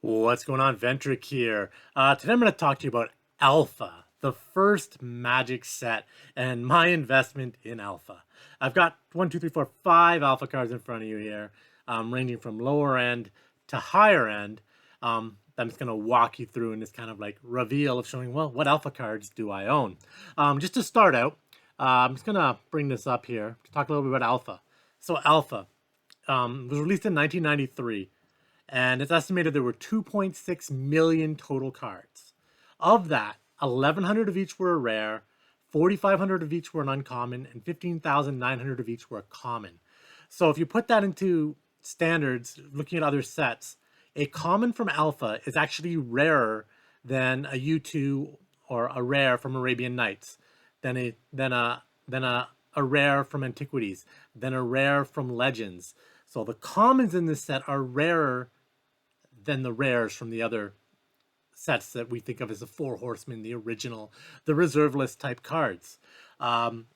What's going on? Ventric here. Today I'm going to talk to you about Alpha, the first Magic set, and my investment in Alpha. I've got 5 Alpha cards in front of you here, ranging from lower end to higher end. I'm just going to walk you through in this kind of like reveal of showing, well, what Alpha cards do I own? Just to start out, I'm just going to bring this up here to talk a little bit about Alpha. So Alpha was released in 1993. And it's estimated there were 2.6 million total cards. Of that, 1,100 of each were a rare, 4,500 of each were an uncommon, and 15,900 of each were a common. So if you put that into standards, looking at other sets, a common from Alpha is actually rarer than a U2 or a rare from Arabian Nights, than a rare from Antiquities, than a rare from Legends. So the commons in this set are rarer than the rares from the other sets that we think of as the Four Horsemen, the original, the reserve list type cards. And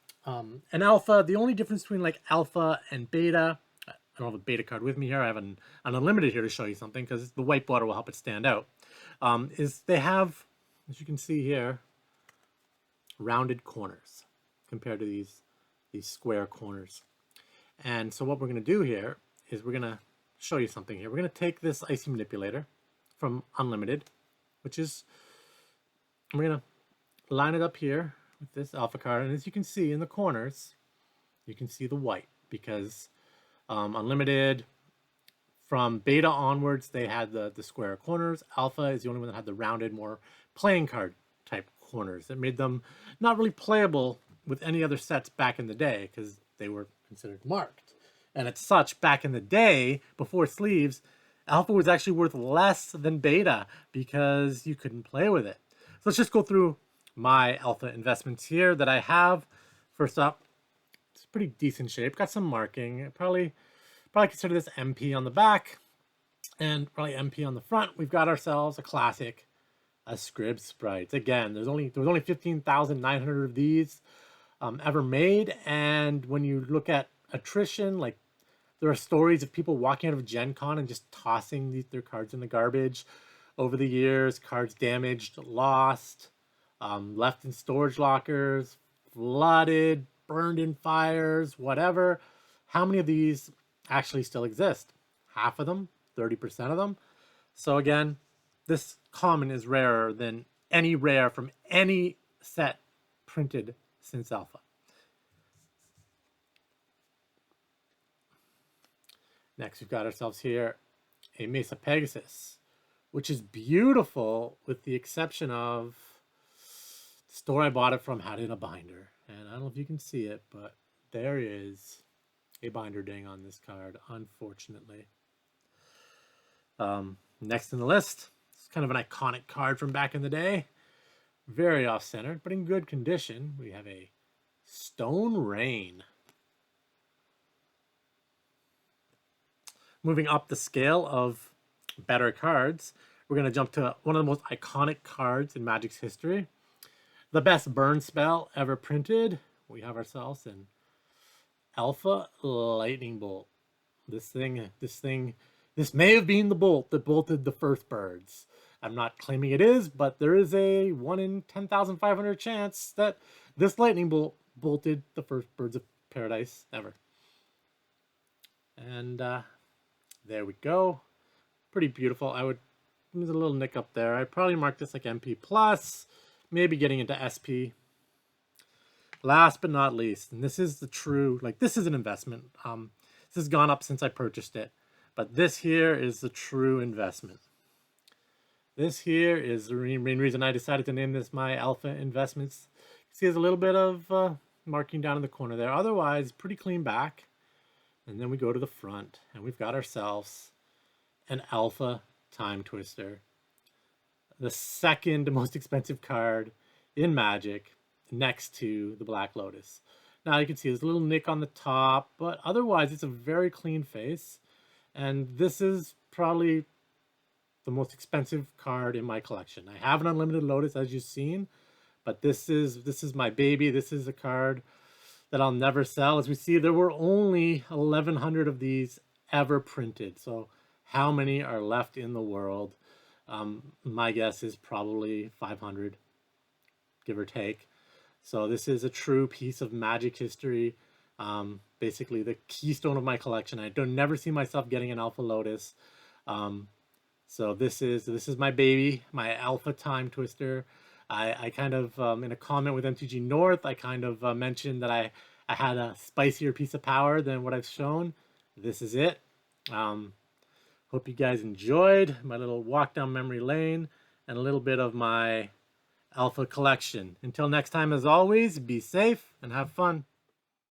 Alpha, the only difference between like Alpha and Beta, I don't have a Beta card with me here. I have an Unlimited here to show you something because the white border will help it stand out. Is they have, as you can see here, rounded corners compared to these square corners. And so what we're going to do here is we're going to show you something here. We're going to take this Icy Manipulator from Unlimited, we're going to line it up here with this Alpha card. And as you can see in the corners, you can see the white because Unlimited, from Beta onwards, they had the square corners. Alpha is the only one that had the rounded, more playing card type corners that made them not really playable with any other sets back in the day because they were considered marked. And as such, back in the day, before sleeves, Alpha was actually worth less than Beta because you couldn't play with it. So let's just go through my Alpha investments here that I have. First up, it's pretty decent shape. Got some marking. Probably consider this MP on the back and probably MP on the front. We've got ourselves a classic, a Scrib Sprites. Again, there was only 15,900 of these ever made. And when you look at attrition, like there are stories of people walking out of Gen Con and just tossing their cards in the garbage over the years. Cards damaged, lost, left in storage lockers, flooded, burned in fires, whatever. How many of these actually still exist? Half of them, 30% of them. So again, this common is rarer than any rare from any set printed since Alpha. Next, we've got ourselves here a Mesa Pegasus, which is beautiful with the exception of the store I bought it from had it in a binder. And I don't know if you can see it, but there is a binder ding on this card, unfortunately. Next in the list, it's kind of an iconic card from back in the day. Very off-centered, but in good condition. We have a Stone Rain. Moving up the scale of better cards, we're going to jump to one of the most iconic cards in Magic's history. The best burn spell ever printed. We have ourselves an Alpha Lightning Bolt. This may have been the bolt that bolted the first birds. I'm not claiming it is, but there is a 1 in 10,500 chance that this lightning bolt bolted the first birds of paradise ever. And there we go. Pretty beautiful. There's a little nick up there. I'd probably mark this like MP plus, maybe getting into SP. Last but not least, and this is the true, this is an investment. This has gone up since I purchased it, but this here is the true investment. This here is the main reason I decided to name this my Alpha Investments. You see there's a little bit of marking down in the corner there. Otherwise, pretty clean back. And then we go to the front, and we've got ourselves an Alpha Time Twister. The second most expensive card in Magic, next to the Black Lotus. Now you can see there's a little nick on the top, but otherwise it's a very clean face. And this is probably the most expensive card in my collection. I have an Unlimited Lotus, as you've seen, but this is my baby. This is a card that I'll never sell. As we see, there were only 1,100 of these ever printed. So how many are left in the world? My guess is probably 500, give or take. So this is a true piece of Magic history. Basically the keystone of my collection. I don't never see myself getting an Alpha Lotus. Um, so this is my baby, my Alpha Time Twister. I kind of in a comment with MTG North, I kind of mentioned that I had a spicier piece of power than what I've shown. This is it. Hope you guys enjoyed my little walk down memory lane and a little bit of my Alpha collection. Until next time, as always, be safe and have fun.